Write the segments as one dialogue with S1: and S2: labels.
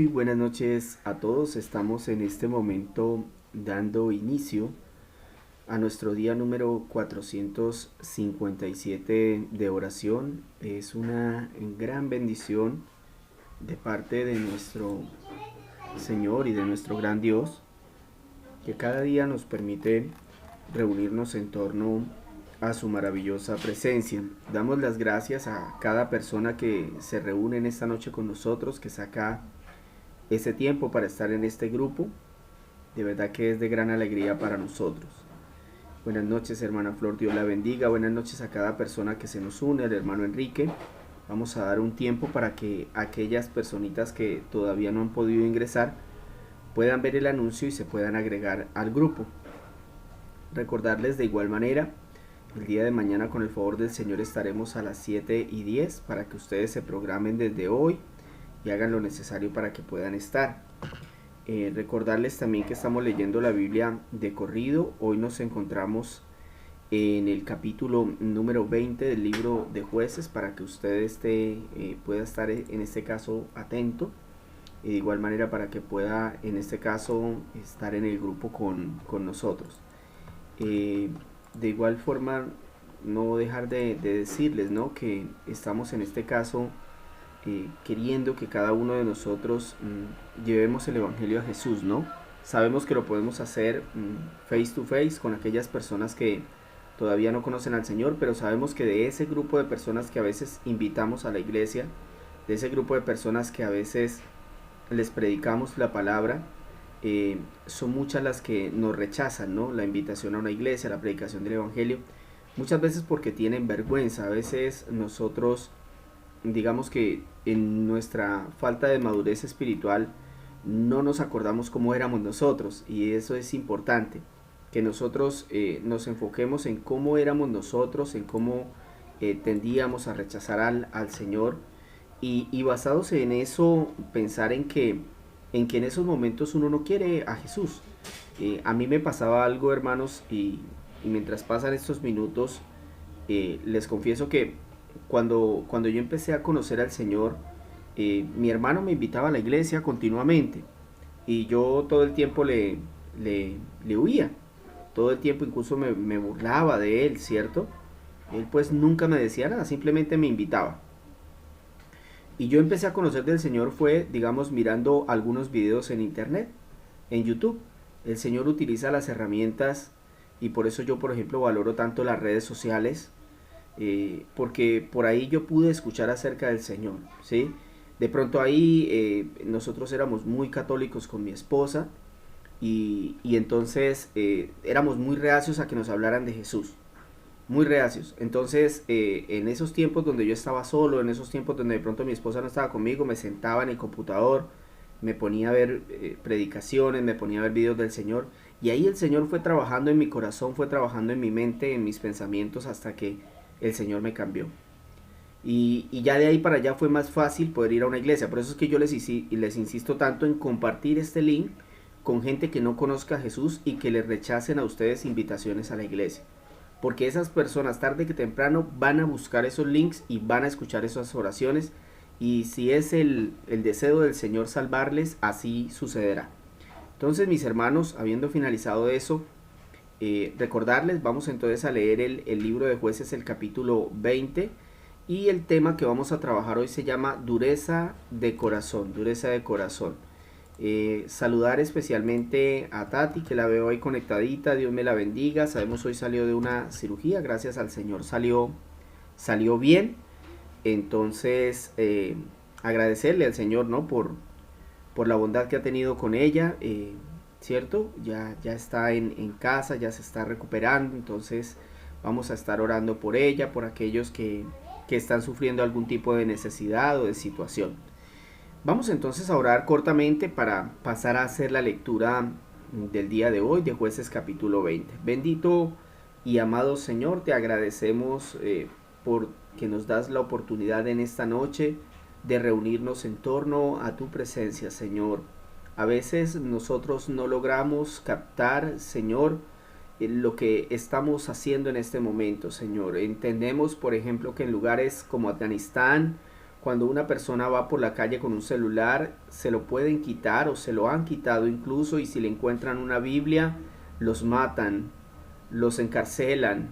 S1: Muy buenas noches a todos. Estamos en este momento dando inicio a nuestro día número 457 de oración. Es una gran bendición de parte de nuestro Señor y de nuestro gran Dios, que cada día nos permite reunirnos en torno a su maravillosa presencia. Damos las gracias a cada persona que se reúne en esta noche con nosotros, que saca ese tiempo para estar en este grupo. De verdad que es de gran alegría para nosotros. Buenas noches, hermana Flor, Dios la bendiga. Buenas noches a cada persona que se nos une, al hermano Enrique. Vamos a dar un tiempo para que aquellas personitas que todavía no han podido ingresar puedan ver el anuncio y se puedan agregar al grupo. Recordarles de igual manera, el día de mañana con el favor del Señor estaremos a las 7:10 para que ustedes se programen desde hoy y hagan lo necesario para que puedan estar. Recordarles también que estamos leyendo la Biblia de corrido. Hoy nos encontramos en el capítulo número 20 del libro de Jueces, para que usted pueda estar en este caso atento, y de igual manera para que pueda en este caso estar en el grupo con nosotros. De igual forma, no dejar de decirles, ¿no?, que estamos en este caso queriendo que cada uno de nosotros llevemos el Evangelio a Jesús, ¿no? Sabemos que lo podemos hacer face to face con aquellas personas que todavía no conocen al Señor, pero sabemos que de ese grupo de personas que a veces invitamos a la iglesia, de ese grupo de personas que a veces les predicamos la palabra, son muchas las que nos rechazan, ¿no?, la invitación a una iglesia, la predicación del Evangelio, muchas veces porque tienen vergüenza. A veces nosotros, digamos que en nuestra falta de madurez espiritual, no nos acordamos cómo éramos nosotros, y eso es importante, que nosotros nos enfoquemos en cómo éramos nosotros, en cómo tendíamos a rechazar al Señor, y basados en eso, pensar en esos momentos uno no quiere a Jesús. A mí me pasaba algo, hermanos, y mientras pasan estos minutos, les confieso que cuando yo empecé a conocer al Señor, mi hermano me invitaba a la iglesia continuamente, y yo todo el tiempo le huía, todo el tiempo incluso me burlaba de él, ¿cierto? Él pues nunca me decía nada, simplemente me invitaba. Y yo empecé a conocer del Señor fue, digamos, mirando algunos videos en internet, en YouTube. El Señor utiliza las herramientas, y por eso yo, por ejemplo, valoro tanto las redes sociales, porque por ahí yo pude escuchar acerca del Señor, ¿sí? De pronto ahí nosotros éramos muy católicos con mi esposa, y entonces éramos muy reacios a que nos hablaran de Jesús, muy reacios. Entonces en esos tiempos donde yo estaba solo, en esos tiempos donde de pronto mi esposa no estaba conmigo, me sentaba en el computador, me ponía a ver predicaciones, me ponía a ver videos del Señor, y ahí el Señor fue trabajando en mi corazón, fue trabajando en mi mente, en mis pensamientos, hasta que el Señor me cambió. Y ya de ahí para allá fue más fácil poder ir a una iglesia. Por eso es que yo les insisto tanto en compartir este link con gente que no conozca a Jesús y que les rechacen a ustedes invitaciones a la iglesia. Porque esas personas tarde que temprano van a buscar esos links y van a escuchar esas oraciones. Y si es el deseo del Señor salvarles, así sucederá. Entonces, mis hermanos, habiendo finalizado eso, recordarles, vamos entonces a leer el libro de Jueces, el capítulo 20. Y el tema que vamos a trabajar hoy se llama dureza de corazón, dureza de corazón. Saludar especialmente a Tati, que la veo ahí conectadita, Dios me la bendiga. Sabemos hoy salió de una cirugía, gracias al Señor salió bien. Entonces agradecerle al Señor, ¿no?, por la bondad que ha tenido con ella, ¿cierto? Ya está en casa, ya se está recuperando. Entonces vamos a estar orando por ella, por aquellos que están sufriendo algún tipo de necesidad o de situación. Vamos entonces a orar cortamente para pasar a hacer la lectura del día de hoy de Jueces capítulo 20. Bendito y amado Señor, te agradecemos por que nos das la oportunidad en esta noche de reunirnos en torno a tu presencia, Señor. A veces nosotros no logramos captar, Señor, lo que estamos haciendo en este momento, Señor. Entendemos, por ejemplo, que en lugares como Afganistán Cuando una persona va por la calle con un celular, se lo pueden quitar o se lo han quitado incluso, y si le encuentran una Biblia, los matan, los encarcelan,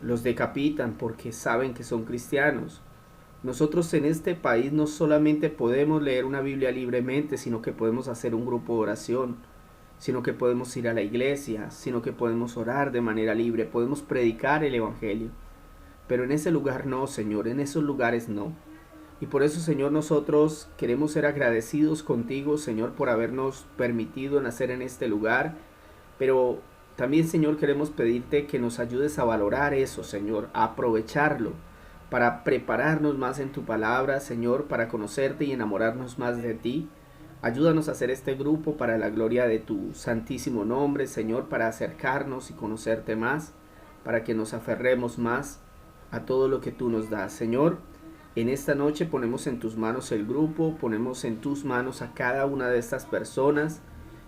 S1: los decapitan porque saben que son cristianos. Nosotros en este país no solamente podemos leer una Biblia libremente, sino que podemos hacer un grupo de oración, sino que podemos ir a la iglesia, sino que podemos orar de manera libre, podemos predicar el Evangelio. Pero en ese lugar no, Señor, en esos lugares no. Y por eso, Señor, nosotros queremos ser agradecidos contigo, Señor, por habernos permitido nacer en este lugar. Pero también, Señor, queremos pedirte que nos ayudes a valorar eso, Señor, a aprovecharlo, para prepararnos más en tu palabra, Señor, para conocerte y enamorarnos más de ti. Ayúdanos a hacer este grupo para la gloria de tu santísimo nombre, Señor, para acercarnos y conocerte más, para que nos aferremos más a todo lo que tú nos das, Señor. En esta noche ponemos en tus manos el grupo, ponemos en tus manos a cada una de estas personas,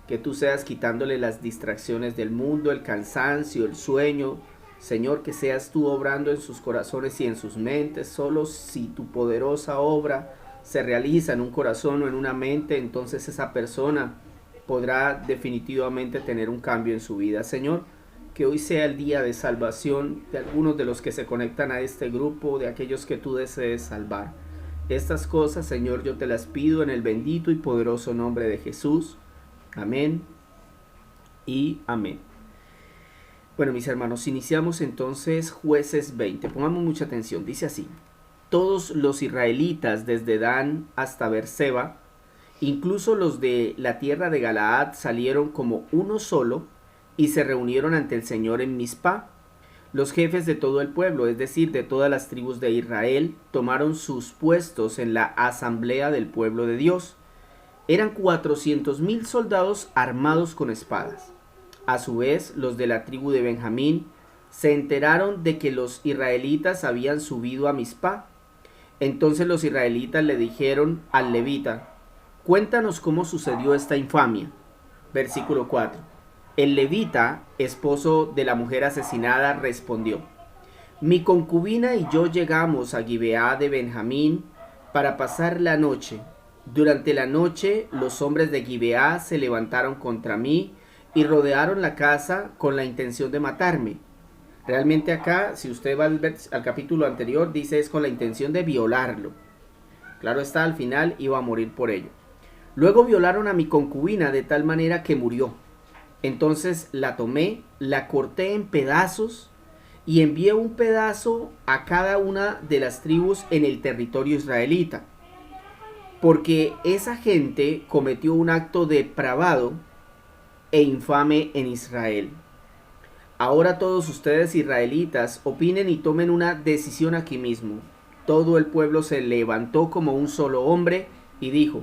S1: que tú seas quitándole las distracciones del mundo, el cansancio, el sueño. Señor, que seas tú obrando en sus corazones y en sus mentes. Solo si tu poderosa obra se realiza en un corazón o en una mente, entonces esa persona podrá definitivamente tener un cambio en su vida. Señor, que hoy sea el día de salvación de algunos de los que se conectan a este grupo, de aquellos que tú desees salvar. Estas cosas, Señor, yo te las pido en el bendito y poderoso nombre de Jesús. Amén y amén. Bueno, mis hermanos, iniciamos entonces Jueces 20. Pongamos mucha atención. Dice así: todos los israelitas desde Dan hasta Beerseba, incluso los de la tierra de Galaad, salieron como uno solo y se reunieron ante el Señor en Mizpá. Los jefes de todo el pueblo, es decir, de todas las tribus de Israel, tomaron sus puestos en la asamblea del pueblo de Dios. Eran 400,000 soldados armados con espadas. A su vez, los de la tribu de Benjamín se enteraron de que los israelitas habían subido a Mizpá. Entonces los israelitas le dijeron al levita: cuéntanos cómo sucedió esta infamia. Versículo 4. El levita, esposo de la mujer asesinada, respondió: mi concubina y yo llegamos a Gibeá de Benjamín para pasar la noche. Durante la noche los hombres de Gibeá se levantaron contra mí y rodearon la casa con la intención de matarme. Realmente acá, si usted va al capítulo anterior, dice es con la intención de violarlo. Claro está, al final iba a morir por ello. Luego violaron a mi concubina de tal manera que murió. Entonces la tomé, la corté en pedazos y envié un pedazo a cada una de las tribus en el territorio israelita. Porque esa gente cometió un acto depravado e infame en Israel. Ahora todos ustedes israelitas opinen y tomen una decisión aquí mismo. Todo el pueblo se levantó como un solo hombre y dijo: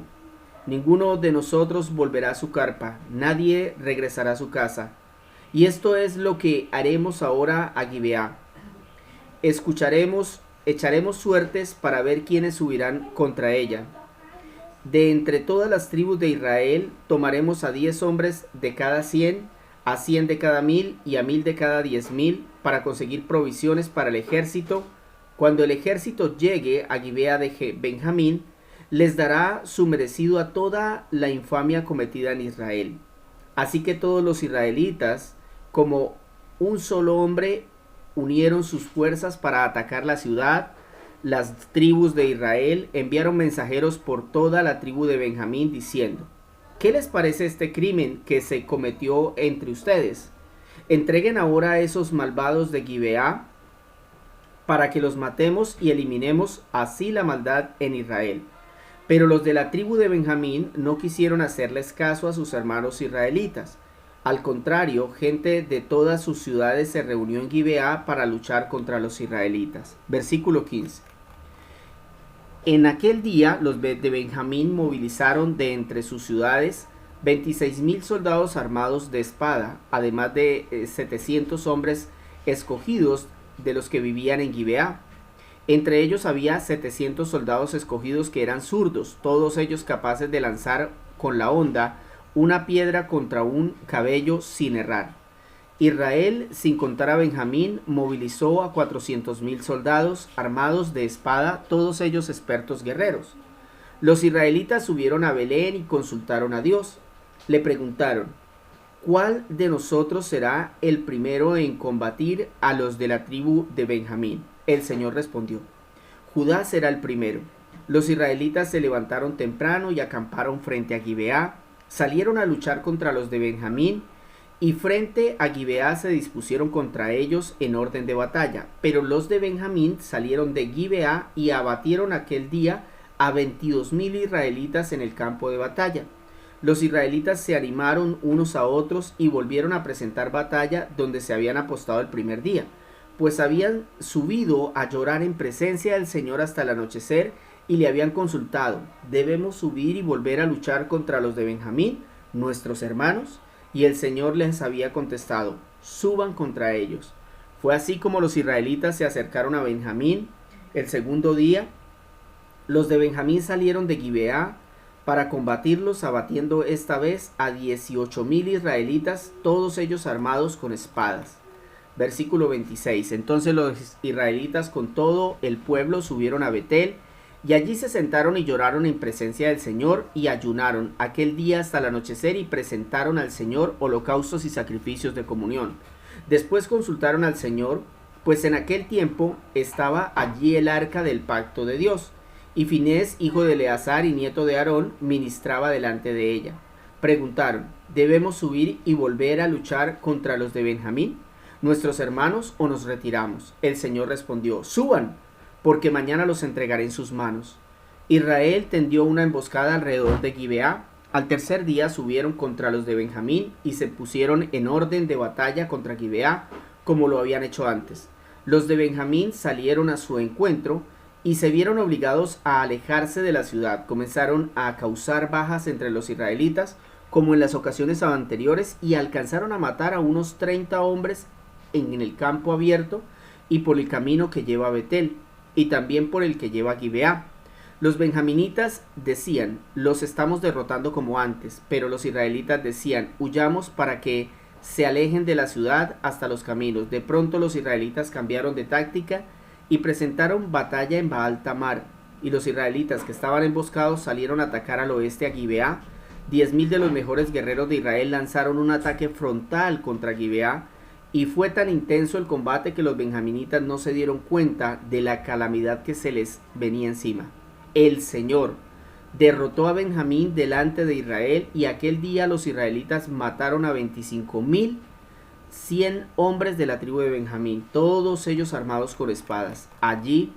S1: ninguno de nosotros volverá a su carpa, nadie regresará a su casa. Y esto es lo que haremos ahora a Gibeá. Echaremos suertes para ver quiénes subirán contra ella. De entre todas las tribus de Israel tomaremos a 10 hombres de cada 100, a 100 de cada 1000 y a 1000 de cada 10,000 para conseguir provisiones para el ejército. Cuando el ejército llegue a Gibeá de Benjamín, les dará su merecido a toda la infamia cometida en Israel. Así que todos los israelitas, como un solo hombre, unieron sus fuerzas para atacar la ciudad. Las tribus de Israel enviaron mensajeros por toda la tribu de Benjamín diciendo: ¿qué les parece este crimen que se cometió entre ustedes? Entreguen ahora a esos malvados de Gibeá para que los matemos y eliminemos así la maldad en Israel. Pero los de la tribu de Benjamín no quisieron hacerles caso a sus hermanos israelitas. Al contrario, gente de todas sus ciudades se reunió en Gibeá para luchar contra los israelitas. Versículo 15. En aquel día los de Benjamín movilizaron de entre sus ciudades 26,000 soldados armados de espada, además de 700 hombres escogidos de los que vivían en Gibeá. Entre ellos había 700 soldados escogidos que eran zurdos, todos ellos capaces de lanzar con la honda una piedra contra un cabello sin errar. Israel, sin contar a Benjamín, movilizó a 400,000 soldados armados de espada, todos ellos expertos guerreros. Los israelitas subieron a Belén y consultaron a Dios. Le preguntaron: ¿cuál de nosotros será el primero en combatir a los de la tribu de Benjamín? El Señor respondió: Judá será el primero. Los israelitas se levantaron temprano y acamparon frente a Gibeá, salieron a luchar contra los de Benjamín, y frente a Gibeá se dispusieron contra ellos en orden de batalla. Pero los de Benjamín salieron de Gibeá y abatieron aquel día a 22,000 israelitas en el campo de batalla. Los israelitas se animaron unos a otros y volvieron a presentar batalla donde se habían apostado el primer día, pues habían subido a llorar en presencia del Señor hasta el anochecer y le habían consultado: ¿debemos subir y volver a luchar contra los de Benjamín, nuestros hermanos? Y el Señor les había contestado: suban contra ellos. Fue así como los israelitas se acercaron a Benjamín. El segundo día, los de Benjamín salieron de Gibeá para combatirlos, abatiendo esta vez a 18,000 israelitas, todos ellos armados con espadas. Versículo 26. Entonces los israelitas con todo el pueblo subieron a Betel, y allí se sentaron y lloraron en presencia del Señor, y ayunaron aquel día hasta el anochecer, y presentaron al Señor holocaustos y sacrificios de comunión. Después consultaron al Señor, pues en aquel tiempo estaba allí el arca del pacto de Dios, y Finés, hijo de Eleazar y nieto de Aarón, ministraba delante de ella. Preguntaron: ¿debemos subir y volver a luchar contra los de Benjamín, nuestros hermanos, o nos retiramos? El Señor respondió: suban, porque mañana los entregaré en sus manos. Israel tendió una emboscada alrededor de Gibeá. Al tercer día subieron contra los de Benjamín y se pusieron en orden de batalla contra Gibeá, como lo habían hecho antes. Los de Benjamín salieron a su encuentro y se vieron obligados a alejarse de la ciudad. Comenzaron a causar bajas entre los israelitas, como en las ocasiones anteriores, y alcanzaron a matar a unos 30 hombres en el campo abierto y por el camino que lleva a Betel, y también por el que lleva a Gibeá. Los benjaminitas decían: los estamos derrotando como antes, pero los israelitas decían: huyamos para que se alejen de la ciudad hasta los caminos. De pronto los israelitas cambiaron de táctica y presentaron batalla en Baal Tamar, y los israelitas que estaban emboscados salieron a atacar al oeste a Gibeá. 10,000 de los mejores guerreros de Israel lanzaron un ataque frontal contra Gibeá, y fue tan intenso el combate que los benjaminitas no se dieron cuenta de la calamidad que se les venía encima. El Señor derrotó a Benjamín delante de Israel, y aquel día los israelitas mataron a 25,100 hombres de la tribu de Benjamín, todos ellos armados con espadas. Allí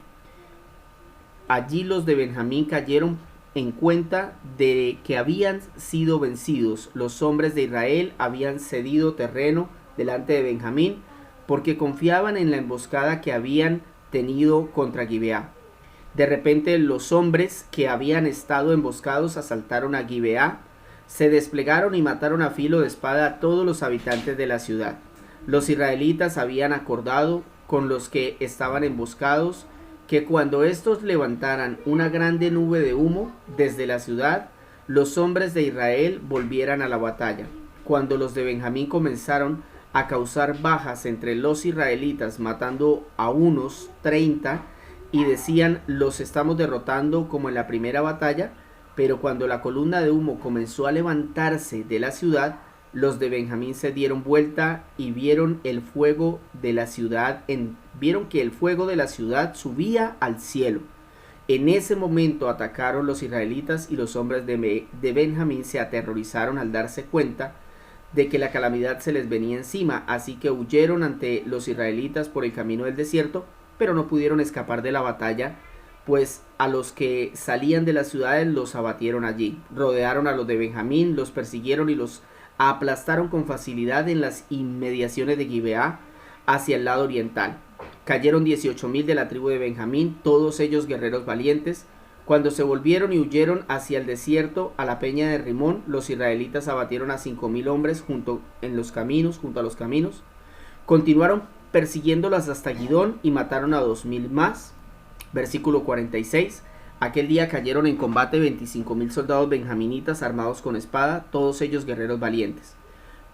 S1: los de Benjamín cayeron en cuenta de que habían sido vencidos. Los hombres de Israel habían cedido terreno delante de Benjamín, porque confiaban en la emboscada que habían tenido contra Gibeá. De repente los hombres que habían estado emboscados asaltaron a Gibeá, se desplegaron y mataron a filo de espada a todos los habitantes de la ciudad. Los israelitas habían acordado con los que estaban emboscados que cuando estos levantaran una grande nube de humo desde la ciudad, los hombres de Israel volvieran a la batalla. Cuando los de Benjamín comenzaron a causar bajas entre los israelitas, matando a unos 30, y decían: los estamos derrotando como en la primera batalla, pero cuando la columna de humo comenzó a levantarse de la ciudad, los de Benjamín se dieron vuelta y vieron que el fuego de la ciudad subía al cielo. En ese momento atacaron los israelitas, y los hombres de Benjamín se aterrorizaron al darse cuenta de que la calamidad se les venía encima, así que huyeron ante los israelitas por el camino del desierto, pero no pudieron escapar de la batalla, pues a los que salían de las ciudades los abatieron allí. Rodearon a los de Benjamín, los persiguieron y los aplastaron con facilidad en las inmediaciones de Gibeá, hacia el lado oriental. Cayeron 18,000 de la tribu de Benjamín, todos ellos guerreros valientes. Cuando se volvieron y huyeron hacia el desierto, a la peña de Rimón, los israelitas abatieron a 5,000 hombres junto a los caminos. Continuaron persiguiéndolas hasta Gidón y mataron a 2,000 más. Versículo 46. Aquel día cayeron en combate 25,000 soldados benjaminitas armados con espada, todos ellos guerreros valientes.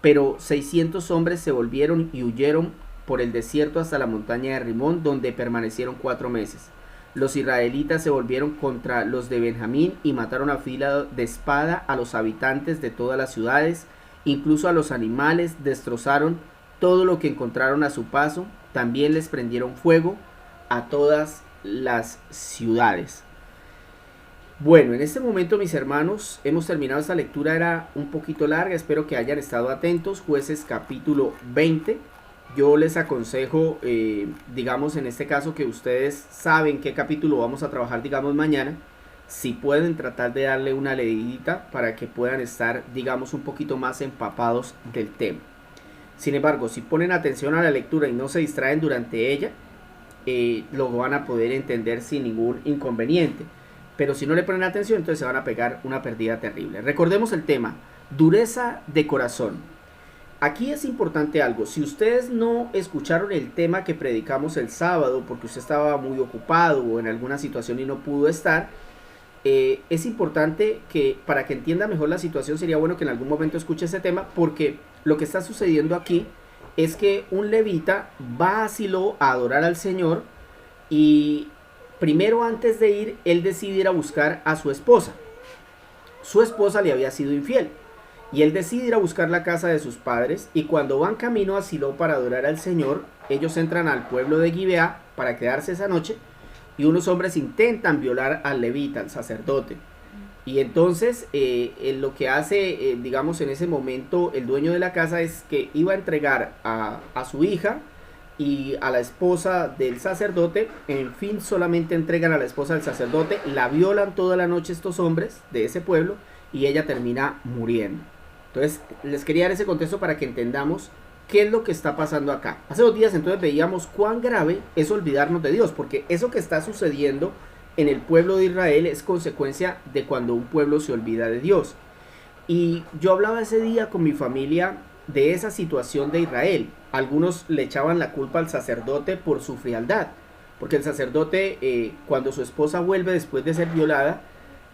S1: pero 600 hombres se volvieron y huyeron por el desierto hasta la montaña de Rimón, donde permanecieron 4 meses. Los israelitas se volvieron contra los de Benjamín y mataron a filo de espada a los habitantes de todas las ciudades, incluso a los animales, destrozaron todo lo que encontraron a su paso, también les prendieron fuego a todas las ciudades. Bueno, en este momento, mis hermanos, hemos terminado esta lectura, era un poquito larga, espero que hayan estado atentos. Jueces capítulo 20. Yo les aconsejo, digamos en este caso, que ustedes saben qué capítulo vamos a trabajar, digamos mañana. Si pueden tratar de darle una leidita para que puedan estar, digamos, un poquito más empapados del tema. Sin embargo, si ponen atención a la lectura y no se distraen durante ella, lo van a poder entender sin ningún inconveniente. Pero si no le ponen atención, entonces se van a pegar una pérdida terrible. Recordemos el tema, dureza de corazón. Aquí es importante algo. Si ustedes no escucharon el tema que predicamos el sábado porque usted estaba muy ocupado o en alguna situación y no pudo estar, es importante que para que entienda mejor la situación sería bueno que en algún momento escuche ese tema, porque lo que está sucediendo aquí es que un levita va a Silo a adorar al Señor y primero, antes de ir, él decide ir a buscar a su esposa. Su esposa le había sido infiel y él decide ir a buscar la casa de sus padres, y cuando van camino a Silo para adorar al Señor, ellos entran al pueblo de Gibeá para quedarse esa noche, y unos hombres intentan violar al levita, al sacerdote. Y entonces lo que hace, digamos en ese momento, el dueño de la casa es que iba a entregar a su hija y a la esposa del sacerdote. En fin, solamente entregan a la esposa del sacerdote, la violan toda la noche estos hombres de ese pueblo y ella termina muriendo. Entonces les quería dar ese contexto para que entendamos qué es lo que está pasando acá. Hace 2 días entonces veíamos cuán grave es olvidarnos de Dios, porque eso que está sucediendo en el pueblo de Israel es consecuencia de cuando un pueblo se olvida de Dios. Y yo hablaba ese día con mi familia de esa situación de Israel. Algunos le echaban la culpa al sacerdote por su frialdad, porque el sacerdote, cuando su esposa vuelve después de ser violada,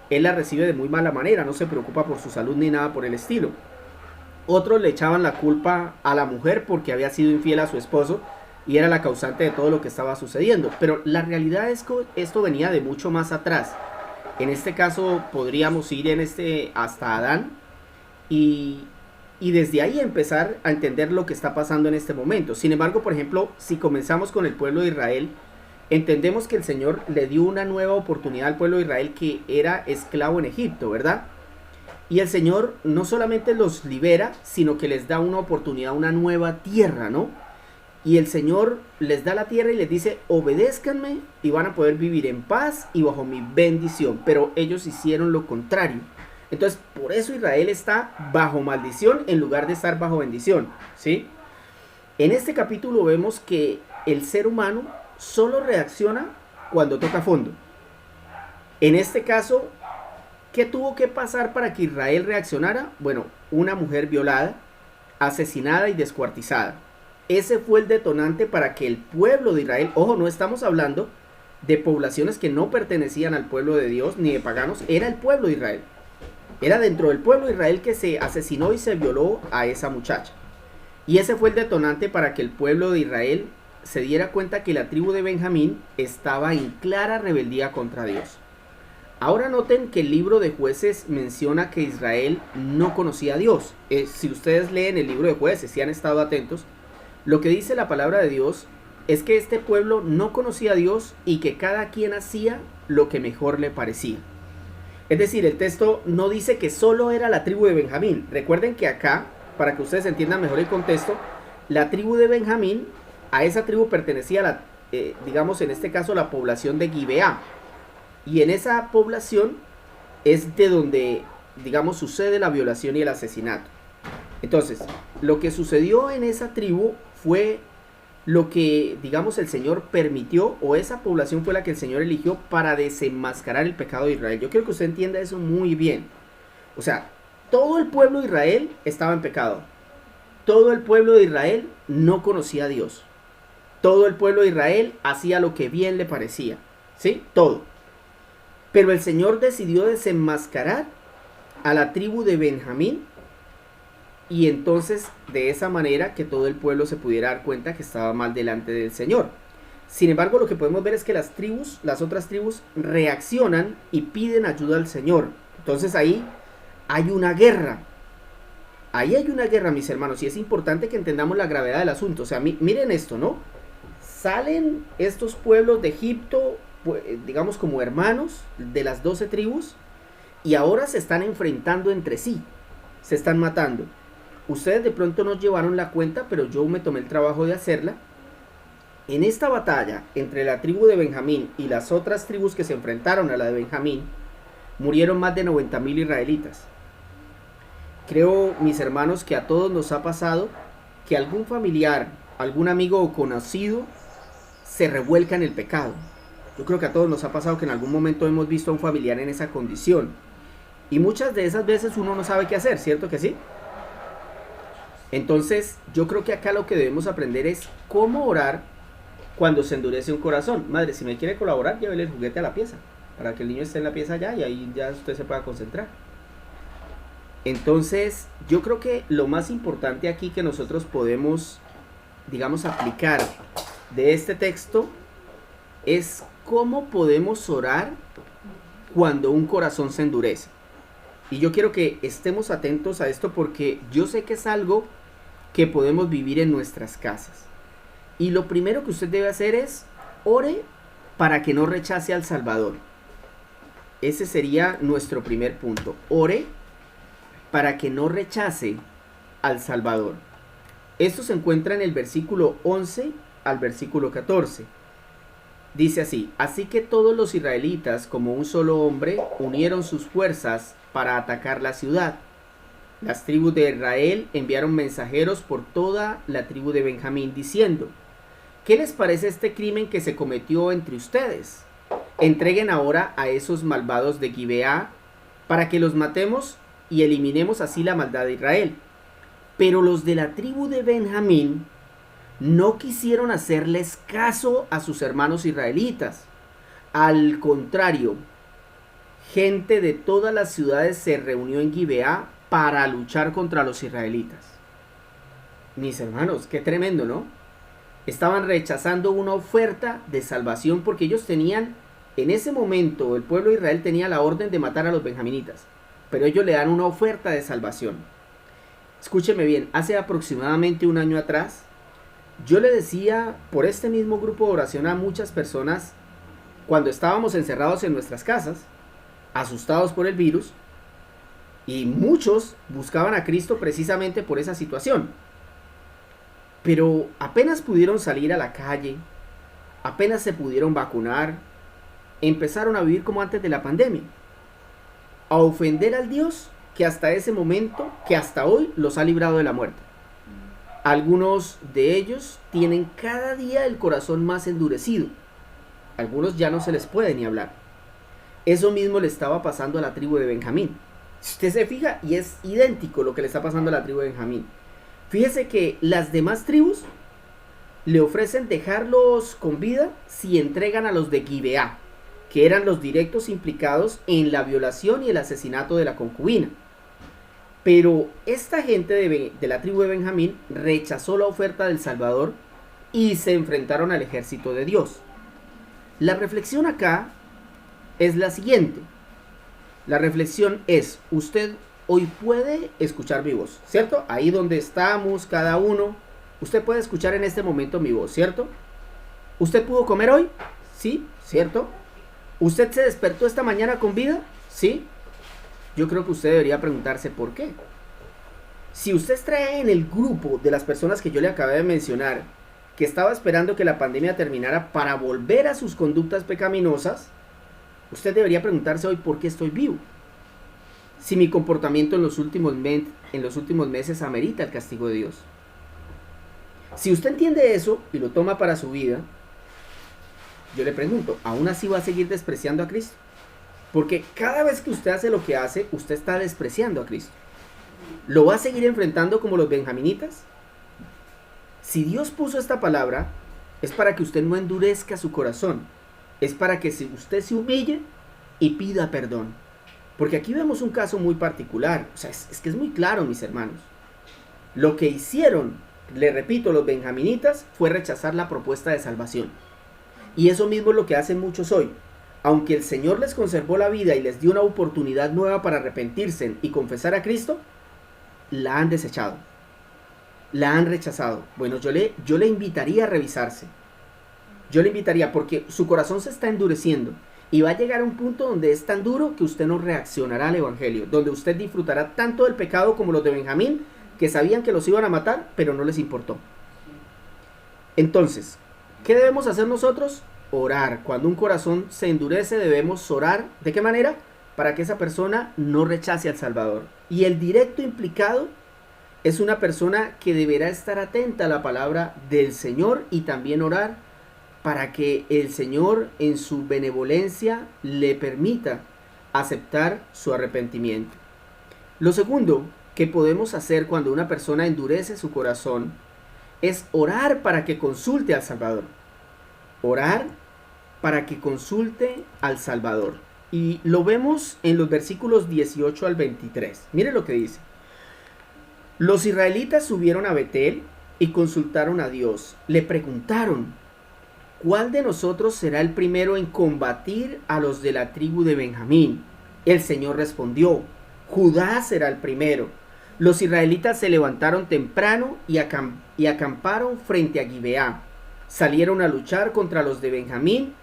S1: él la recibe de muy mala manera, no se preocupa por su salud ni nada por el estilo. Otros le echaban la culpa a la mujer porque había sido infiel a su esposo y era la causante de todo lo que estaba sucediendo. Pero la realidad es que esto venía de mucho más atrás. En este caso podríamos ir hasta Adán y desde ahí empezar a entender lo que está pasando en este momento. Sin embargo, por ejemplo, si comenzamos con el pueblo de Israel, entendemos que el Señor le dio una nueva oportunidad al pueblo de Israel que era esclavo en Egipto, ¿verdad? Y el Señor no solamente los libera, sino que les da una oportunidad, una nueva tierra, ¿no? Y el Señor les da la tierra y les dice, obedézcanme y van a poder vivir en paz y bajo mi bendición. Pero ellos hicieron lo contrario. Entonces, por eso Israel está bajo maldición en lugar de estar bajo bendición, ¿sí? En este capítulo vemos que el ser humano solo reacciona cuando toca fondo. En este caso, ¿qué tuvo que pasar para que Israel reaccionara? Bueno, una mujer violada, asesinada y descuartizada. Ese fue el detonante para que el pueblo de Israel, ojo, no estamos hablando de poblaciones que no pertenecían al pueblo de Dios ni de paganos, era el pueblo de Israel. Era dentro del pueblo de Israel que se asesinó y se violó a esa muchacha. Y ese fue el detonante para que el pueblo de Israel se diera cuenta que la tribu de Benjamín estaba en clara rebeldía contra Dios. Ahora noten que el libro de Jueces menciona que Israel no conocía a Dios. Si ustedes leen el libro de Jueces, si han estado atentos, lo que dice la palabra de Dios es que este pueblo no conocía a Dios y que cada quien hacía lo que mejor le parecía. Es decir, el texto no dice que solo era la tribu de Benjamín. Recuerden que acá, para que ustedes entiendan mejor el contexto, la tribu de Benjamín, a esa tribu pertenecía digamos en este caso la población de Gibeá. Y en esa población es de donde, digamos, sucede la violación y el asesinato. Entonces, lo que sucedió en esa tribu fue lo que, digamos, el Señor permitió, o esa población fue la que el Señor eligió para desenmascarar el pecado de Israel. Yo quiero que usted entienda eso muy bien. O sea, todo el pueblo de Israel estaba en pecado. Todo el pueblo de Israel no conocía a Dios. Todo el pueblo de Israel hacía lo que bien le parecía. ¿Sí? Todo. Pero el Señor decidió desenmascarar a la tribu de Benjamín y entonces de esa manera que todo el pueblo se pudiera dar cuenta que estaba mal delante del Señor. Sin embargo, lo que podemos ver es que las otras tribus reaccionan y piden ayuda al Señor. Entonces ahí hay una guerra. Ahí hay una guerra, mis hermanos, y es importante que entendamos la gravedad del asunto. O sea, miren esto, ¿no? Salen estos pueblos de Egipto, digamos como hermanos de las 12 tribus, y ahora se están enfrentando entre sí, se están matando. Ustedes de pronto no llevaron la cuenta, pero yo me tomé el trabajo de hacerla. En esta batalla entre la tribu de Benjamín y las otras tribus que se enfrentaron a la de Benjamín, murieron más de 90,000 israelitas. Creo, mis hermanos, que a todos nos ha pasado que algún familiar, algún amigo o conocido se revuelca en el pecado. Yo creo que a todos nos ha pasado que en algún momento hemos visto a un familiar en esa condición. Y muchas de esas veces uno no sabe qué hacer, ¿cierto que sí? Entonces, yo creo que acá lo que debemos aprender es cómo orar cuando se endurece un corazón. Madre, si me quiere colaborar, llévele el juguete a la pieza, para que el niño esté en la pieza allá y ahí ya usted se pueda concentrar. Entonces, yo creo que lo más importante aquí que nosotros podemos, digamos, aplicar de este texto es cómo podemos orar cuando un corazón se endurece. Y yo quiero que estemos atentos a esto porque yo sé que es algo que podemos vivir en nuestras casas. Y lo primero que usted debe hacer es ore para que no rechace al Salvador. Ese sería nuestro primer punto. Ore para que no rechace al Salvador. Esto se encuentra en el versículo 11 al versículo 14. Dice así: así que todos los israelitas, como un solo hombre, unieron sus fuerzas para atacar la ciudad. Las tribus de Israel enviaron mensajeros por toda la tribu de Benjamín diciendo: ¿qué les parece este crimen que se cometió entre ustedes? Entreguen ahora a esos malvados de Gibeá para que los matemos y eliminemos así la maldad de Israel. Pero los de la tribu de Benjamín no quisieron hacerles caso a sus hermanos israelitas. Al contrario, gente de todas las ciudades se reunió en Gibeá para luchar contra los israelitas. Mis hermanos, qué tremendo, ¿no? Estaban rechazando una oferta de salvación porque ellos tenían, en ese momento, el pueblo de Israel tenía la orden de matar a los benjaminitas, pero ellos le dan una oferta de salvación. Escúcheme bien, hace aproximadamente un año atrás, yo le decía por este mismo grupo de oración a muchas personas, cuando estábamos encerrados en nuestras casas, asustados por el virus, y muchos buscaban a Cristo precisamente por esa situación. Pero apenas pudieron salir a la calle, apenas se pudieron vacunar, empezaron a vivir como antes de la pandemia, a ofender al Dios que hasta ese momento, que hasta hoy los ha librado de la muerte. Algunos de ellos tienen cada día el corazón más endurecido. Algunos ya no se les puede ni hablar. Eso mismo le estaba pasando a la tribu de Benjamín. Si usted se fija, y es idéntico lo que le está pasando a la tribu de Benjamín. Fíjese que las demás tribus le ofrecen dejarlos con vida si entregan a los de Gibeá, que eran los directos implicados en la violación y el asesinato de la concubina. Pero esta gente de la tribu de Benjamín rechazó la oferta del Salvador y se enfrentaron al ejército de Dios. La reflexión acá es la siguiente. La reflexión es: usted hoy puede escuchar mi voz, ¿cierto? Ahí donde estamos cada uno, usted puede escuchar en este momento mi voz, ¿cierto? ¿Usted pudo comer hoy? Sí, ¿cierto? ¿Usted se despertó esta mañana con vida? Sí. Yo creo que usted debería preguntarse por qué. Si usted está en el grupo de las personas que yo le acabé de mencionar, que estaba esperando que la pandemia terminara para volver a sus conductas pecaminosas, usted debería preguntarse hoy por qué estoy vivo. Si mi comportamiento en los últimos meses amerita el castigo de Dios. Si usted entiende eso y lo toma para su vida, yo le pregunto, ¿aún así va a seguir despreciando a Cristo? Porque cada vez que usted hace lo que hace, usted está despreciando a Cristo. ¿Lo va a seguir enfrentando como los benjaminitas? Si Dios puso esta palabra, es para que usted no endurezca su corazón. Es para que usted se humille y pida perdón. Porque aquí vemos un caso muy particular. O sea, es que es muy claro, mis hermanos. Lo que hicieron, le repito, los benjaminitas fue rechazar la propuesta de salvación. Y eso mismo es lo que hacen muchos hoy. Aunque el Señor les conservó la vida y les dio una oportunidad nueva para arrepentirse y confesar a Cristo, la han desechado, la han rechazado. Bueno, yo le invitaría a revisarse. Yo le invitaría, porque su corazón se está endureciendo y va a llegar a un punto donde es tan duro que usted no reaccionará al evangelio, donde usted disfrutará tanto del pecado como los de Benjamín, que sabían que los iban a matar, pero no les importó. Entonces, ¿qué debemos hacer nosotros? Orar. Cuando un corazón se endurece, debemos orar. ¿De qué manera? Para que esa persona no rechace al Salvador. Y el directo implicado es una persona que deberá estar atenta a la palabra del Señor y también orar para que el Señor en su benevolencia le permita aceptar su arrepentimiento. Lo segundo que podemos hacer cuando una persona endurece su corazón es orar para que consulte al Salvador. Orar para que consulte al Salvador. Y lo vemos en los versículos 18 al 23. Mire lo que dice. Los israelitas subieron a Betel y consultaron a Dios. Le preguntaron: ¿cuál de nosotros será el primero en combatir a los de la tribu de Benjamín? El Señor respondió: Judá será el primero. Los israelitas se levantaron temprano y acamparon frente a Gibeá. Salieron a luchar contra los de Benjamín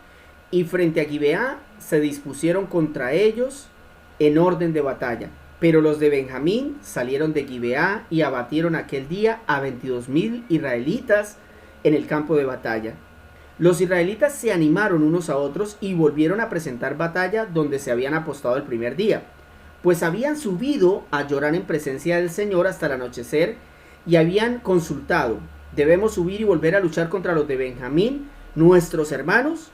S1: y frente a Gibeá se dispusieron contra ellos en orden de batalla. Pero los de Benjamín salieron de Gibeá y abatieron aquel día a 22,000 israelitas en el campo de batalla. Los israelitas se animaron unos a otros y volvieron a presentar batalla donde se habían apostado el primer día, pues habían subido a llorar en presencia del Señor hasta el anochecer y habían consultado: ¿debemos subir y volver a luchar contra los de Benjamín, nuestros hermanos?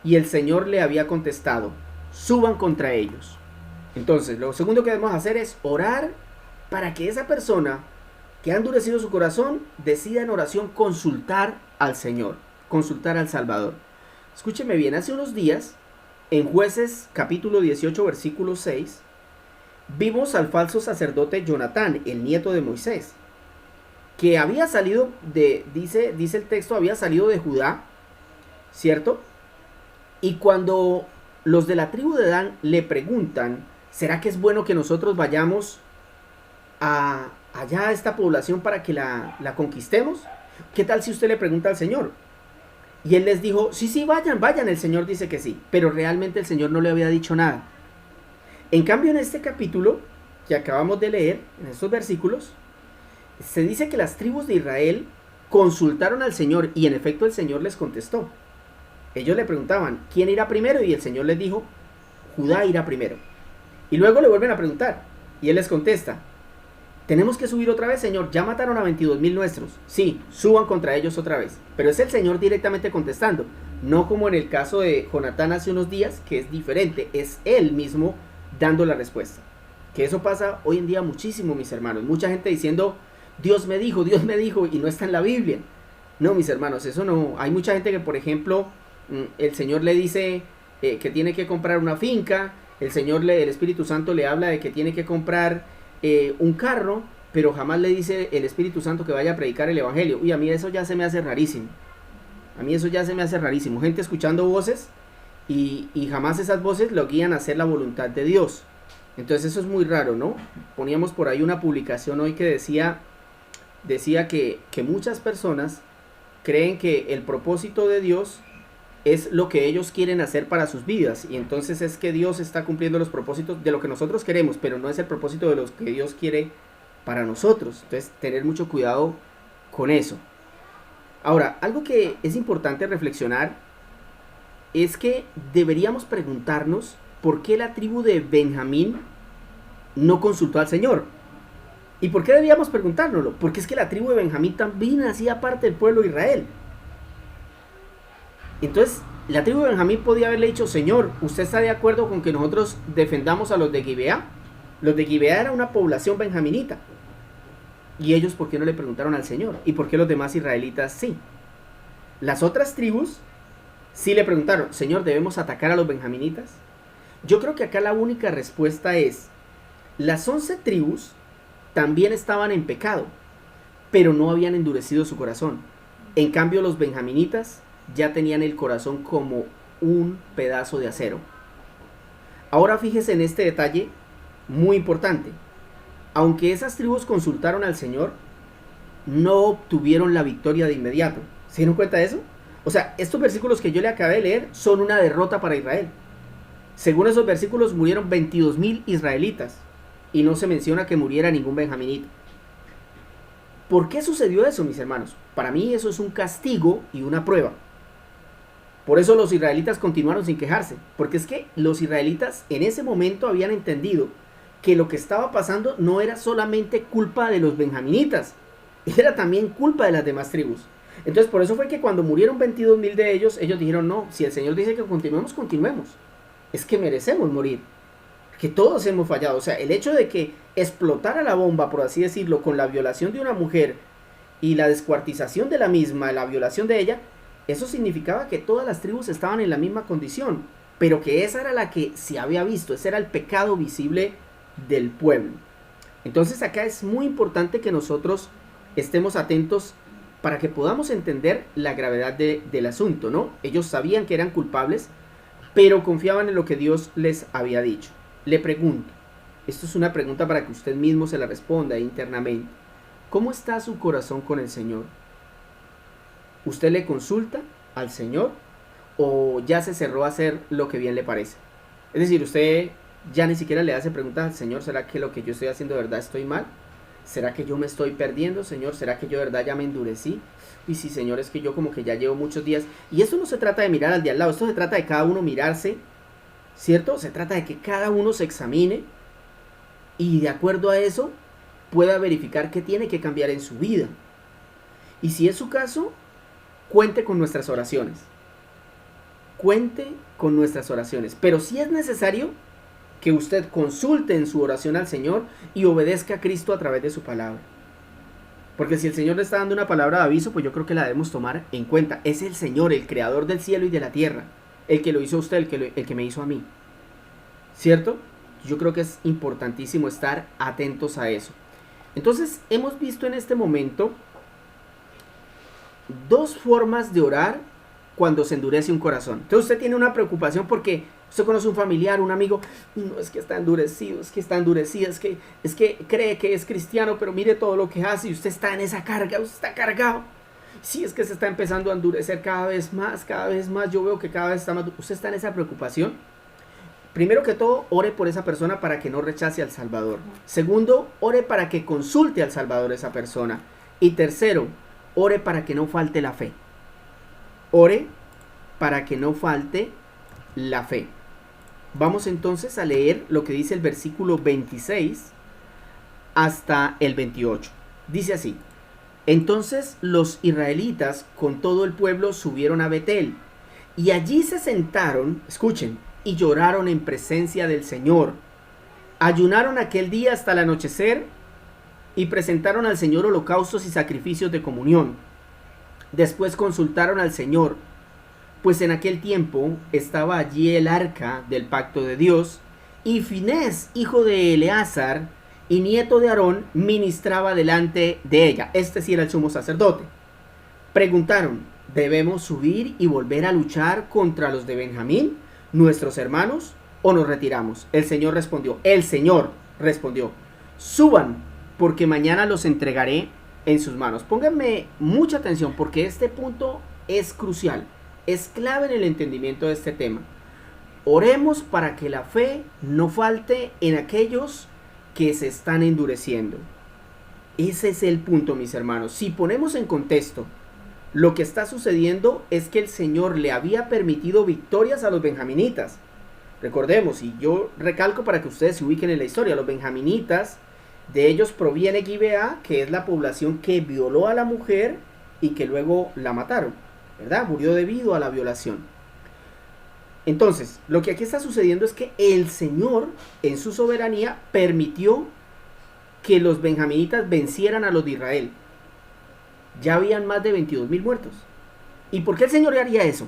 S1: Y el Señor le había contestado: suban contra ellos. Entonces, lo segundo que debemos hacer es orar para que esa persona que ha endurecido su corazón decida en oración consultar al Señor, consultar al Salvador. Escúcheme bien, hace unos días, en Jueces capítulo 18, versículo 6, vimos al falso sacerdote Jonatán, el nieto de Moisés, que había salido dice el texto, había salido de Judá, ¿cierto? Y cuando los de la tribu de Dan le preguntan: ¿será que es bueno que nosotros vayamos allá a esta población para que la conquistemos? ¿Qué tal si usted le pregunta al Señor? Y él les dijo: sí, vayan, el Señor dice que sí. Pero realmente el Señor no le había dicho nada. En cambio, en este capítulo que acabamos de leer, en estos versículos, se dice que las tribus de Israel consultaron al Señor y en efecto el Señor les contestó. Ellos le preguntaban: ¿quién irá primero? Y el Señor les dijo: Judá irá primero. Y luego le vuelven a preguntar y él les contesta: ¿tenemos que subir otra vez, Señor? Ya mataron a 22,000 nuestros. Sí, suban contra ellos otra vez. Pero es el Señor directamente contestando, no como en el caso de Jonatán hace unos días, que es diferente, es él mismo dando la respuesta. Que eso pasa hoy en día muchísimo, mis hermanos. Mucha gente diciendo: Dios me dijo, y no está en la Biblia. No, mis hermanos, eso no. Hay mucha gente que, por ejemplo, el Señor le dice que tiene que comprar una finca, el Espíritu Santo le habla de que tiene que comprar un carro, pero jamás le dice el Espíritu Santo que vaya a predicar el Evangelio. Uy, a mí eso ya se me hace rarísimo. Gente escuchando voces y jamás esas voces lo guían a hacer la voluntad de Dios. Entonces eso es muy raro, ¿no? Poníamos por ahí una publicación hoy que decía que muchas personas creen que el propósito de Dios es lo que ellos quieren hacer para sus vidas, y entonces es que Dios está cumpliendo los propósitos de lo que nosotros queremos, pero no es el propósito de lo que Dios quiere para nosotros. Entonces, tener mucho cuidado con eso. Ahora, algo que es importante reflexionar es que deberíamos preguntarnos por qué la tribu de Benjamín no consultó al Señor. ¿Y por qué debíamos preguntárnoslo? Porque es que la tribu de Benjamín también hacía parte del pueblo de Israel. Entonces, la tribu de Benjamín podía haberle dicho: Señor, ¿usted está de acuerdo con que nosotros defendamos a los de Gibeá? Los de Gibeá era una población benjaminita. ¿Y ellos por qué no le preguntaron al Señor? ¿Y por qué los demás israelitas sí? Las otras tribus sí le preguntaron: Señor, ¿debemos atacar a los benjaminitas? Yo creo que acá la única respuesta es: las 11 tribus también estaban en pecado. pero no habían endurecido su corazón. En cambio, los benjaminitas ya tenían el corazón como un pedazo de acero. Ahora fíjese en este detalle muy importante. Aunque esas tribus consultaron al Señor, no obtuvieron la victoria de inmediato. ¿Se dieron cuenta de eso? O sea, estos versículos que yo le acabé de leer son una derrota para Israel. Según esos versículos murieron 22,000 israelitas y no se menciona que muriera ningún benjaminita. ¿Por qué sucedió eso, mis hermanos? Para mí eso es un castigo y una prueba. Por eso los israelitas continuaron sin quejarse, porque es que los israelitas en ese momento habían entendido que lo que estaba pasando no era solamente culpa de los benjaminitas, era también culpa de las demás tribus. Entonces por eso fue que cuando murieron 22,000 de ellos, ellos dijeron, no, si el Señor dice que continuemos, continuemos. Es que merecemos morir, que todos hemos fallado. O sea, el hecho de que explotara la bomba, por así decirlo, con la violación de una mujer y la descuartización de la misma, la violación de ella, eso significaba que todas las tribus estaban en la misma condición, pero que esa era la que se había visto, ese era el pecado visible del pueblo. Entonces acá es muy importante que nosotros estemos atentos para que podamos entender la gravedad del asunto, ¿no? Ellos sabían que eran culpables, pero confiaban en lo que Dios les había dicho. Le pregunto, esto es una pregunta para que usted mismo se la responda internamente. ¿Cómo está su corazón con el Señor? ¿Usted le consulta al Señor o ya se cerró a hacer lo que bien le parece? Es decir, usted ya ni siquiera le hace preguntas al Señor, ¿será que lo que yo estoy haciendo de verdad estoy mal? ¿Será que yo me estoy perdiendo, Señor? ¿Será que yo de verdad ya me endurecí? Y sí, Señor, es que yo como que ya llevo muchos días. Y esto no se trata de mirar al de al lado, esto se trata de cada uno mirarse, ¿cierto? Se trata de que cada uno se examine y de acuerdo a eso pueda verificar qué tiene que cambiar en su vida. Y si es su caso, cuente con nuestras oraciones. Cuente con nuestras oraciones. Pero si es necesario que usted consulte en su oración al Señor y obedezca a Cristo a través de su palabra. Porque si el Señor le está dando una palabra de aviso, pues yo creo que la debemos tomar en cuenta. Es el Señor, el creador del cielo y de la tierra, el que lo hizo a usted, el que me hizo a mí. ¿Cierto? Yo creo que es importantísimo estar atentos a eso. Entonces, hemos visto en este momento dos formas de orar cuando se endurece un corazón. Entonces usted tiene una preocupación porque usted conoce un familiar, un amigo, no, es que está endurecido, es que está endurecido, es que cree que es cristiano, pero mire todo lo que hace y usted está en esa carga, usted está cargado. Sí, es que se está empezando a endurecer cada vez más, yo veo que cada vez está más. Usted está en esa preocupación. Primero que todo, ore por esa persona para que no rechace al Salvador. Segundo, ore para que consulte al Salvador esa persona. Y tercero, ore para que no falte la fe. Ore para que no falte la fe. Vamos entonces a leer lo que dice el versículo 26 hasta el 28. Dice así: entonces los israelitas con todo el pueblo subieron a Betel, y allí se sentaron, escuchen, y lloraron en presencia del Señor. Ayunaron aquel día hasta el anochecer, y presentaron al Señor holocaustos y sacrificios de comunión. Después consultaron al Señor, pues en aquel tiempo estaba allí el arca del pacto de Dios, y Finés, hijo de Eleazar y nieto de Aarón, ministraba delante de ella. Este sí era el sumo sacerdote. Preguntaron: ¿debemos subir y volver a luchar contra los de Benjamín, nuestros hermanos, o nos retiramos? El Señor respondió: suban, porque mañana los entregaré en sus manos. Pónganme mucha atención porque este punto es crucial, es clave en el entendimiento de este tema. Oremos para que la fe no falte en aquellos que se están endureciendo. Ese es el punto, mis hermanos. Si ponemos en contexto, lo que está sucediendo es que el Señor le había permitido victorias a los benjaminitas. Recordemos, y yo recalco para que ustedes se ubiquen en la historia, los benjaminitas, de ellos proviene Gibea, que es la población que violó a la mujer y que luego la mataron, ¿verdad? Murió debido a la violación. Entonces, lo que aquí está sucediendo es que el Señor, en su soberanía, permitió que los benjaminitas vencieran a los de Israel. Ya habían más de 22,000 muertos. ¿Y por qué el Señor haría eso?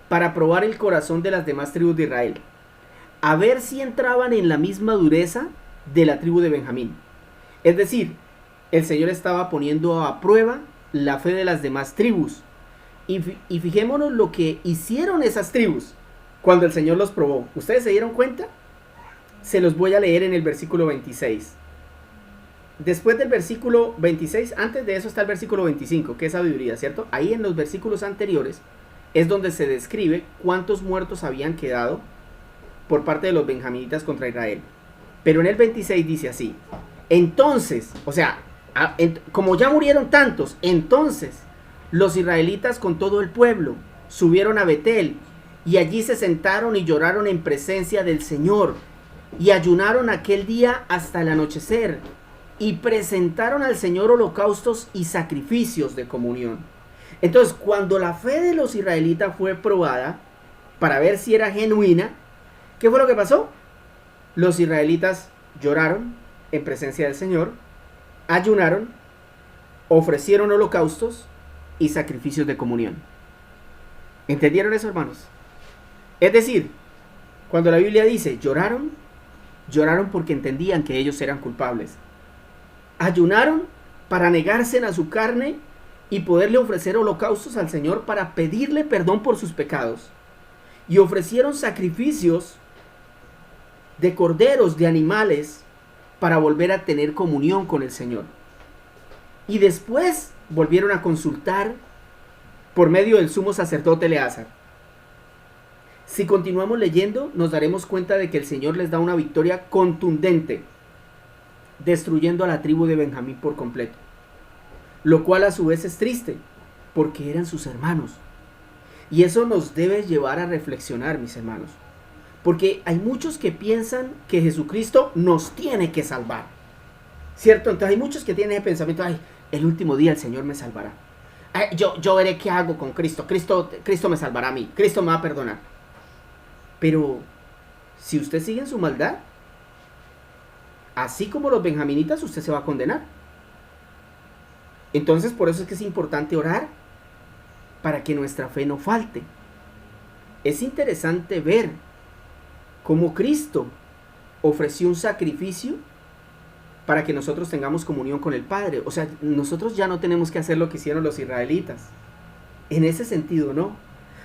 S1: Para probar el corazón de las demás tribus de Israel, a ver si entraban en la misma dureza de la tribu de Benjamín. Es decir, el Señor estaba poniendo a prueba la fe de las demás tribus. Y fijémonos lo que hicieron esas tribus cuando el Señor los probó. ¿Ustedes se dieron cuenta? Se los voy a leer en el versículo 26. Después del versículo 26, antes de eso está el versículo 25, que es sabiduría, ¿cierto? Ahí en los versículos anteriores es donde se describe cuántos muertos habían quedado por parte de los benjaminitas contra Israel. Pero en el 26 dice así: entonces, o sea, como ya murieron tantos, entonces los israelitas con todo el pueblo subieron a Betel y allí se sentaron y lloraron en presencia del Señor y ayunaron aquel día hasta el anochecer y presentaron al Señor holocaustos y sacrificios de comunión. Entonces, cuando la fe de los israelitas fue probada para ver si era genuina, ¿qué fue lo que pasó? Los israelitas lloraron en presencia del Señor, ayunaron, ofrecieron holocaustos y sacrificios de comunión. ¿Entendieron eso, hermanos? Es decir, cuando la Biblia dice lloraron, lloraron porque entendían que ellos eran culpables. Ayunaron para negarse a su carne y poderle ofrecer holocaustos al Señor para pedirle perdón por sus pecados. Y ofrecieron sacrificios de corderos, de animales, para volver a tener comunión con el Señor. Y después volvieron a consultar por medio del sumo sacerdote Eleazar. Si continuamos leyendo, nos daremos cuenta de que el Señor les da una victoria contundente, destruyendo a la tribu de Benjamín por completo. Lo cual a su vez es triste, porque eran sus hermanos. Y eso nos debe llevar a reflexionar, mis hermanos. Porque hay muchos que piensan que Jesucristo nos tiene que salvar, ¿cierto? Entonces hay muchos que tienen el pensamiento: ay, el último día el Señor me salvará. Ay, yo veré qué hago con Cristo. Cristo me salvará a mí. Cristo me va a perdonar. Pero si usted sigue en su maldad, así como los benjaminitas, usted se va a condenar. Entonces, por eso es que es importante orar para que nuestra fe no falte. Es interesante ver cómo Cristo ofreció un sacrificio para que nosotros tengamos comunión con el Padre. O sea, nosotros ya no tenemos que hacer lo que hicieron los israelitas. En ese sentido, no.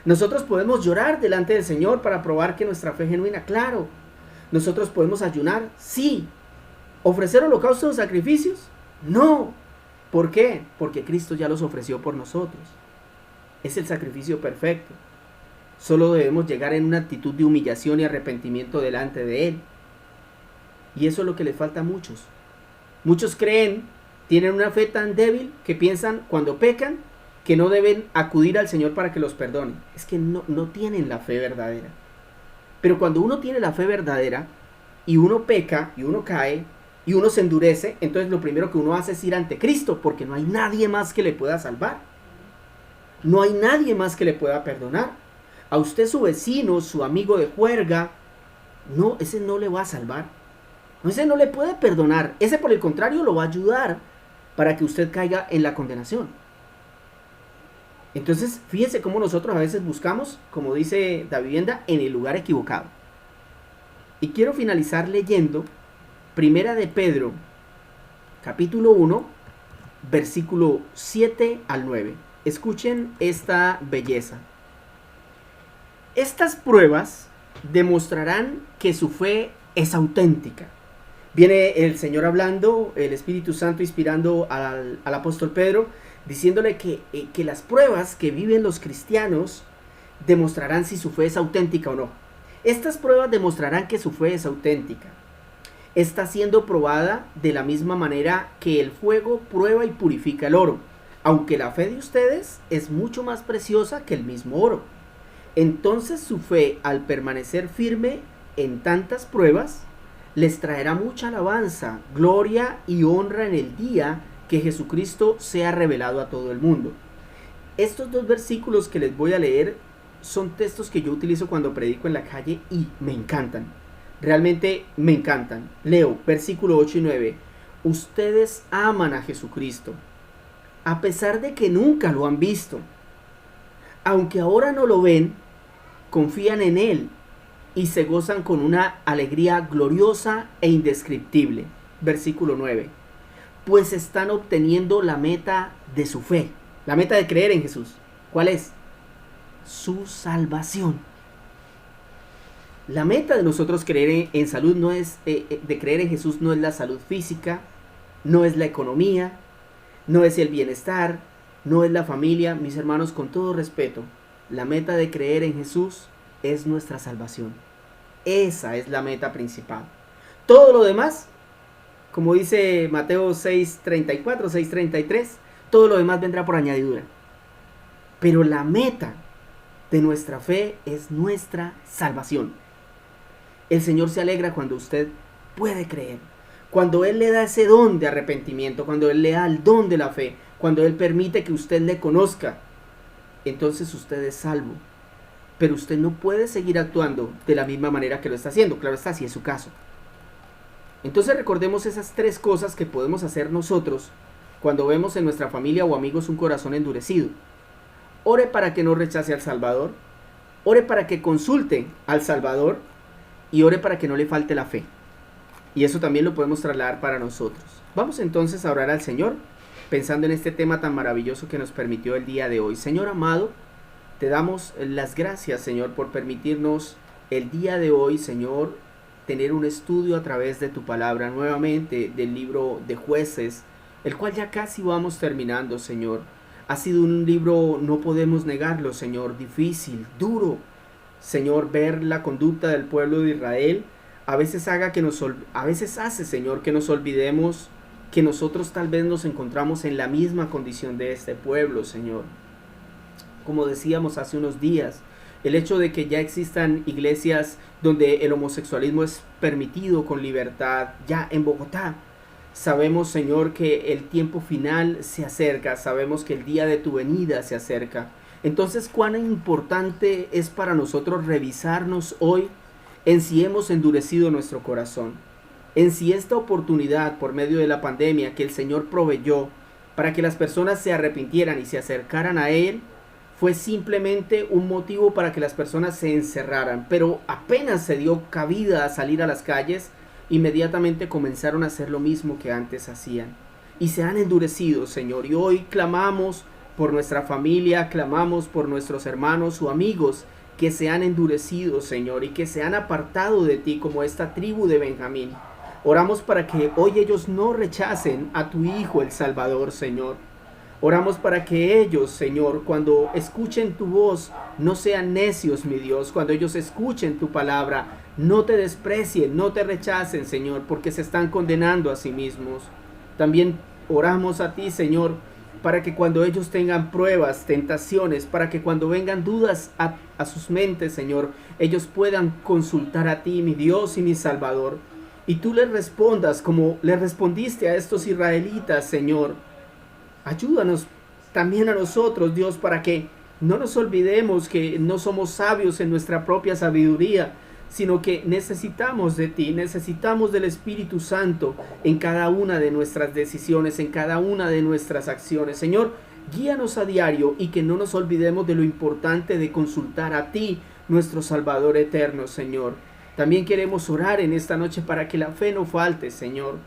S1: Nosotros podemos llorar delante del Señor para probar que nuestra fe es genuina, claro. Nosotros podemos ayunar, sí. ¿Ofrecer holocaustos o sacrificios? No. ¿Por qué? Porque Cristo ya los ofreció por nosotros. Es el sacrificio perfecto. Solo debemos llegar en una actitud de humillación y arrepentimiento delante de Él. Y eso es lo que les falta a muchos. Muchos creen, tienen una fe tan débil que piensan cuando pecan que no deben acudir al Señor para que los perdone. Es que no tienen la fe verdadera. Pero cuando uno tiene la fe verdadera y uno peca y uno cae y uno se endurece, entonces lo primero que uno hace es ir ante Cristo, porque no hay nadie más que le pueda salvar. No hay nadie más que le pueda perdonar. A usted, su vecino, su amigo de juerga, no, ese no le va a salvar. Ese no le puede perdonar. Ese, por el contrario, lo va a ayudar para que usted caiga en la condenación. Entonces, fíjense cómo nosotros a veces buscamos, como dice la vivienda, en el lugar equivocado. Y quiero finalizar leyendo Primera de Pedro, capítulo 1, versículo 7 al 9. Escuchen esta belleza. Estas pruebas demostrarán que su fe es auténtica. Viene el Señor hablando, el Espíritu Santo inspirando al apóstol Pedro, diciéndole que las pruebas que viven los cristianos demostrarán si su fe es auténtica o no. Estas pruebas demostrarán que su fe es auténtica. Está siendo probada de la misma manera que el fuego prueba y purifica el oro, aunque la fe de ustedes es mucho más preciosa que el mismo oro. Entonces su fe, al permanecer firme en tantas pruebas, les traerá mucha alabanza, gloria y honra en el día que Jesucristo sea revelado a todo el mundo. Estos dos versículos que les voy a leer son textos que yo utilizo cuando predico en la calle y me encantan. Realmente me encantan. Leo versículo 8 y 9. Ustedes aman a Jesucristo, a pesar de que nunca lo han visto. Aunque ahora no lo ven, confían en Él y se gozan con una alegría gloriosa e indescriptible. Versículo 9. pues están obteniendo la meta de su fe, la meta de creer en Jesús. ¿Cuál es? Su salvación. La meta de nosotros creer en salud no es, de creer en Jesús no es la salud física, no es la economía, no es el bienestar, no es la familia. Mis hermanos, con todo respeto, la meta de creer en Jesús es nuestra salvación. Esa es la meta principal. Todo lo demás, como dice Mateo 6:34, 6:33, todo lo demás vendrá por añadidura. Pero la meta de nuestra fe es nuestra salvación. El Señor se alegra cuando usted puede creer, cuando Él le da ese don de arrepentimiento, cuando Él le da el don de la fe, cuando Él permite que usted le conozca. Entonces usted es salvo. Pero usted no puede seguir actuando de la misma manera que lo está haciendo. Claro está, si es su caso. Entonces recordemos esas tres cosas que podemos hacer nosotros cuando vemos en nuestra familia o amigos un corazón endurecido. Ore para que no rechace al Salvador. Ore para que consulte al Salvador. Y ore para que no le falte la fe. Y eso también lo podemos trasladar para nosotros. Vamos entonces a orar al Señor, pensando en este tema tan maravilloso que nos permitió el día de hoy. Señor amado, te damos las gracias, Señor, por permitirnos el día de hoy, Señor, tener un estudio a través de tu palabra nuevamente del libro de Jueces, el cual ya casi vamos terminando, Señor. Ha sido un libro, no podemos negarlo, Señor, difícil, duro. Señor, ver la conducta del pueblo de Israel a veces hace, Señor, que nos olvidemos que nosotros tal vez nos encontramos en la misma condición de este pueblo, Señor. Como decíamos hace unos días, el hecho de que ya existan iglesias donde el homosexualismo es permitido con libertad, ya en Bogotá. Sabemos, Señor, que el tiempo final se acerca, sabemos que el día de tu venida se acerca. Entonces, cuán importante es para nosotros revisarnos hoy en si hemos endurecido nuestro corazón, en si esta oportunidad por medio de la pandemia que el Señor proveyó para que las personas se arrepintieran y se acercaran a Él, fue simplemente un motivo para que las personas se encerraran, pero apenas se dio cabida a salir a las calles, inmediatamente comenzaron a hacer lo mismo que antes hacían, y se han endurecido, Señor, y hoy clamamos por nuestra familia, clamamos por nuestros hermanos o amigos que se han endurecido, Señor, y que se han apartado de ti como esta tribu de Benjamín. Oramos para que hoy ellos no rechacen a tu Hijo el Salvador, Señor. Oramos para que ellos, Señor, cuando escuchen tu voz, no sean necios, mi Dios. Cuando ellos escuchen tu palabra, no te desprecien, no te rechacen, Señor, porque se están condenando a sí mismos. También oramos a ti, Señor, para que cuando ellos tengan pruebas, tentaciones, para que cuando vengan dudas a sus mentes, Señor, ellos puedan consultar a ti, mi Dios y mi Salvador. Y tú les respondas como le respondiste a estos israelitas, Señor. Ayúdanos también a nosotros, Dios, para que no nos olvidemos que no somos sabios en nuestra propia sabiduría, sino que necesitamos de ti, necesitamos del Espíritu Santo en cada una de nuestras decisiones, en cada una de nuestras acciones. Señor, guíanos a diario y que no nos olvidemos de lo importante de consultar a ti, nuestro Salvador eterno, Señor. También queremos orar en esta noche para que la fe no falte, Señor.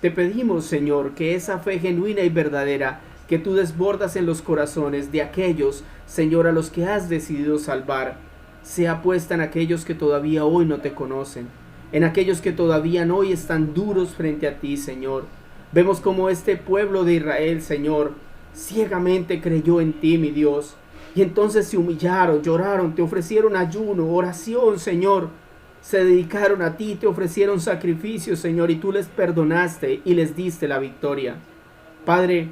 S1: Te pedimos, Señor, que esa fe genuina y verdadera que tú desbordas en los corazones de aquellos, Señor, a los que has decidido salvar, sea puesta en aquellos que todavía hoy no te conocen, en aquellos que todavía hoy están duros frente a ti, Señor. Vemos como este pueblo de Israel, Señor, ciegamente creyó en ti, mi Dios, y entonces se humillaron, lloraron, te ofrecieron ayuno, oración, Señor, se dedicaron a ti, te ofrecieron sacrificios, Señor, y tú les perdonaste y les diste la victoria. Padre,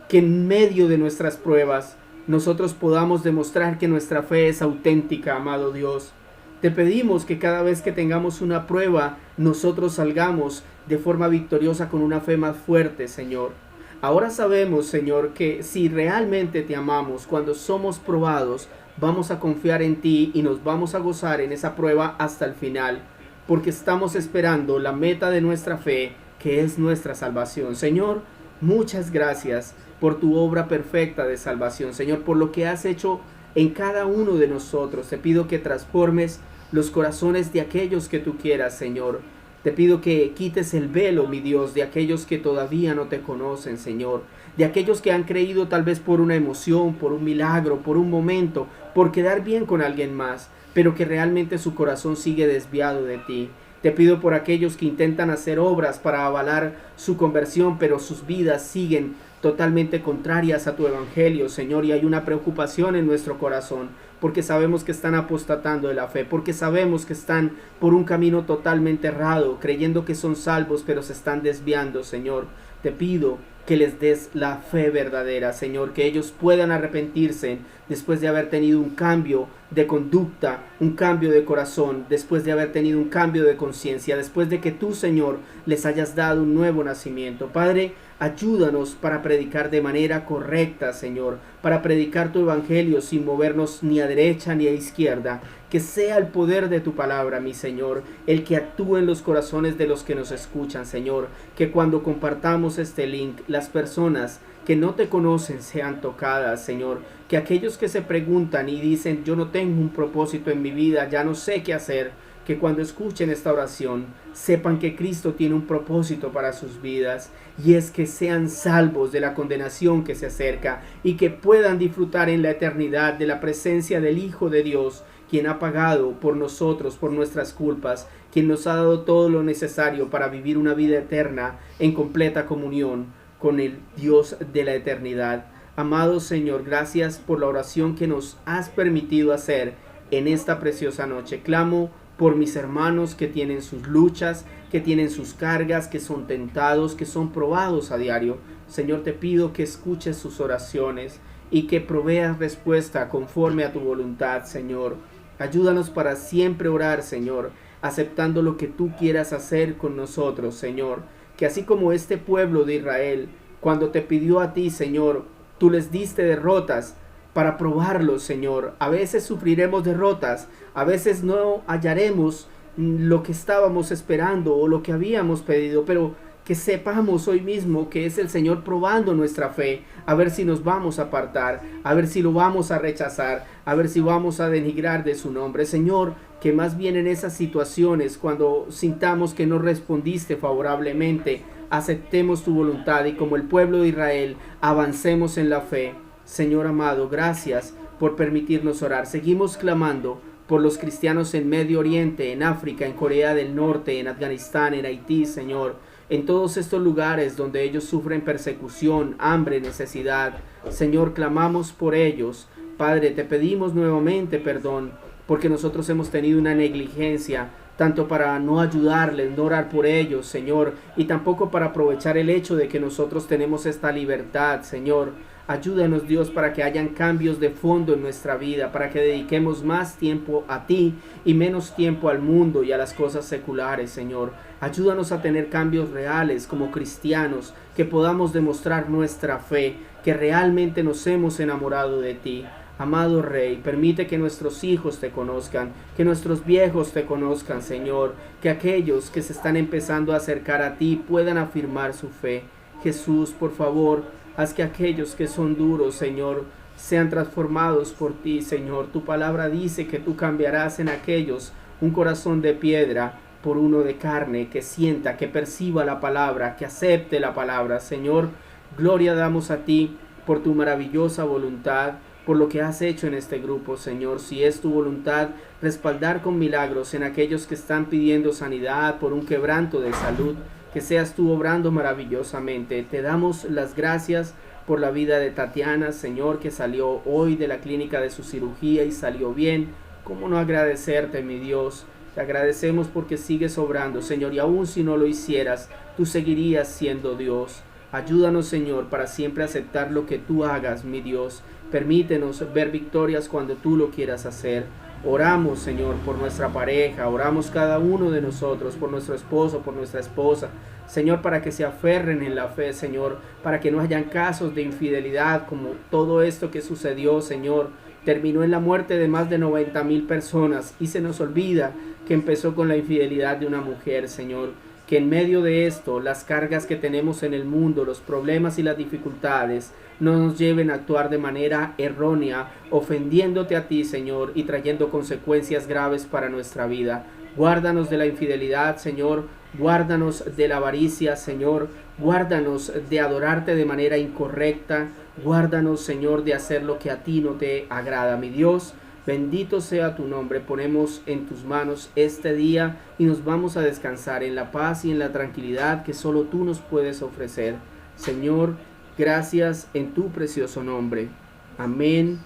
S1: que en medio de nuestras pruebas nosotros podamos demostrar que nuestra fe es auténtica, amado Dios. Te pedimos que cada vez que tengamos una prueba, nosotros salgamos de forma victoriosa con una fe más fuerte, Señor. Ahora sabemos, Señor, que si realmente te amamos, cuando somos probados, vamos a confiar en ti y nos vamos a gozar en esa prueba hasta el final, porque estamos esperando la meta de nuestra fe, que es nuestra salvación. Señor, muchas gracias por tu obra perfecta de salvación, Señor, por lo que has hecho en cada uno de nosotros. Te pido que transformes los corazones de aquellos que tú quieras, Señor, Te pido que quites el velo, mi Dios, de aquellos que todavía no te conocen, Señor. De aquellos que han creído tal vez por una emoción, por un milagro, por un momento, por quedar bien con alguien más, pero que realmente su corazón sigue desviado de ti. Te pido por aquellos que intentan hacer obras para avalar su conversión, pero sus vidas siguen totalmente contrarias a tu evangelio, Señor, y hay una preocupación en nuestro corazón, porque sabemos que están apostatando de la fe, porque sabemos que están por un camino totalmente errado, creyendo que son salvos, pero se están desviando, Señor. Te pido que les des la fe verdadera, Señor, que ellos puedan arrepentirse después de haber tenido un cambio de conducta, un cambio de corazón, después de haber tenido un cambio de conciencia, después de que tú, Señor, les hayas dado un nuevo nacimiento. Padre, ayúdanos para predicar de manera correcta, Señor, para predicar tu evangelio sin movernos ni a derecha ni a izquierda. Que sea el poder de tu palabra, mi Señor, el que actúe en los corazones de los que nos escuchan, Señor. Que cuando compartamos este link, las personas que no te conocen sean tocadas, Señor. Que aquellos que se preguntan y dicen, yo no tengo un propósito en mi vida, ya no sé qué hacer, que cuando escuchen esta oración sepan que Cristo tiene un propósito para sus vidas, y es que sean salvos de la condenación que se acerca y que puedan disfrutar en la eternidad de la presencia del Hijo de Dios, quien ha pagado por nosotros, por nuestras culpas, quien nos ha dado todo lo necesario para vivir una vida eterna en completa comunión con el Dios de la eternidad. Amado Señor, gracias por la oración que nos has permitido hacer en esta preciosa noche. Clamo por mis hermanos que tienen sus luchas, que tienen sus cargas, que son tentados, que son probados a diario. Señor, te pido que escuches sus oraciones y que proveas respuesta conforme a tu voluntad, Señor. Ayúdanos para siempre orar, Señor, aceptando lo que tú quieras hacer con nosotros, Señor. Que así como este pueblo de Israel, cuando te pidió a ti, Señor, tú les diste derrotas para probarlos, Señor. A veces sufriremos derrotas, a veces no hallaremos lo que estábamos esperando o lo que habíamos pedido, pero que sepamos hoy mismo que es el Señor probando nuestra fe, a ver si nos vamos a apartar, a ver si lo vamos a rechazar, a ver si vamos a denigrar de su nombre. Señor, que más bien en esas situaciones, cuando sintamos que no respondiste favorablemente, aceptemos tu voluntad y como el pueblo de Israel, avancemos en la fe. Señor amado, gracias por permitirnos orar. Seguimos clamando por los cristianos en Medio Oriente, en África, en Corea del Norte, en Afganistán, en Haití, Señor. En todos estos lugares donde ellos sufren persecución, hambre, necesidad. Señor, clamamos por ellos. Padre, te pedimos nuevamente perdón, porque nosotros hemos tenido una negligencia, tanto para no ayudarles, no orar por ellos, Señor, y tampoco para aprovechar el hecho de que nosotros tenemos esta libertad, Señor. Ayúdanos, Dios, para que hayan cambios de fondo en nuestra vida, para que dediquemos más tiempo a ti y menos tiempo al mundo y a las cosas seculares, Señor. Ayúdanos a tener cambios reales como cristianos, que podamos demostrar nuestra fe, que realmente nos hemos enamorado de ti. Amado Rey, permite que nuestros hijos te conozcan, que nuestros viejos te conozcan, Señor, que aquellos que se están empezando a acercar a ti puedan afirmar su fe. Jesús, por favor, haz que aquellos que son duros, Señor, sean transformados por ti, Señor. Tu palabra dice que tú cambiarás en aquellos un corazón de piedra por uno de carne, que sienta, que perciba la palabra, que acepte la palabra. Señor, gloria damos a ti por tu maravillosa voluntad, por lo que has hecho en este grupo, Señor. Si es tu voluntad, respaldar con milagros en aquellos que están pidiendo sanidad por un quebranto de salud, que seas tú obrando maravillosamente. Te damos las gracias por la vida de Tatiana, Señor, que salió hoy de la clínica de su cirugía y salió bien. ¿Cómo no agradecerte, mi Dios? Te agradecemos porque sigues obrando, Señor, y aun si no lo hicieras, tú seguirías siendo Dios. Ayúdanos, Señor, para siempre aceptar lo que tú hagas, mi Dios. Permítenos ver victorias cuando tú lo quieras hacer. Oramos, Señor, por nuestra pareja, oramos cada uno de nosotros, por nuestro esposo, por nuestra esposa, Señor, para que se aferren en la fe, Señor, para que no hayan casos de infidelidad como todo esto que sucedió, Señor. Terminó en la muerte de más de 90,000 personas y se nos olvida que empezó con la infidelidad de una mujer, Señor. Que en medio de esto, las cargas que tenemos en el mundo, los problemas y las dificultades, no nos lleven a actuar de manera errónea, ofendiéndote a ti, Señor, y trayendo consecuencias graves para nuestra vida. Guárdanos de la infidelidad, Señor. Guárdanos de la avaricia, Señor. Guárdanos de adorarte de manera incorrecta. Guárdanos, Señor, de hacer lo que a ti no te agrada. Mi Dios, bendito sea tu nombre. Ponemos en tus manos este día y nos vamos a descansar en la paz y en la tranquilidad que solo tú nos puedes ofrecer. Señor, gracias en tu precioso nombre. Amén.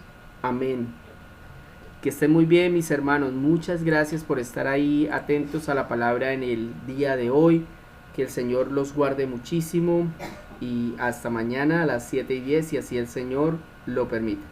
S1: Amén. Que estén muy bien, mis hermanos. Muchas gracias por estar ahí atentos a la palabra en el día de hoy. Que el Señor los guarde muchísimo. Y hasta mañana a las 7:10, si así el Señor lo permite.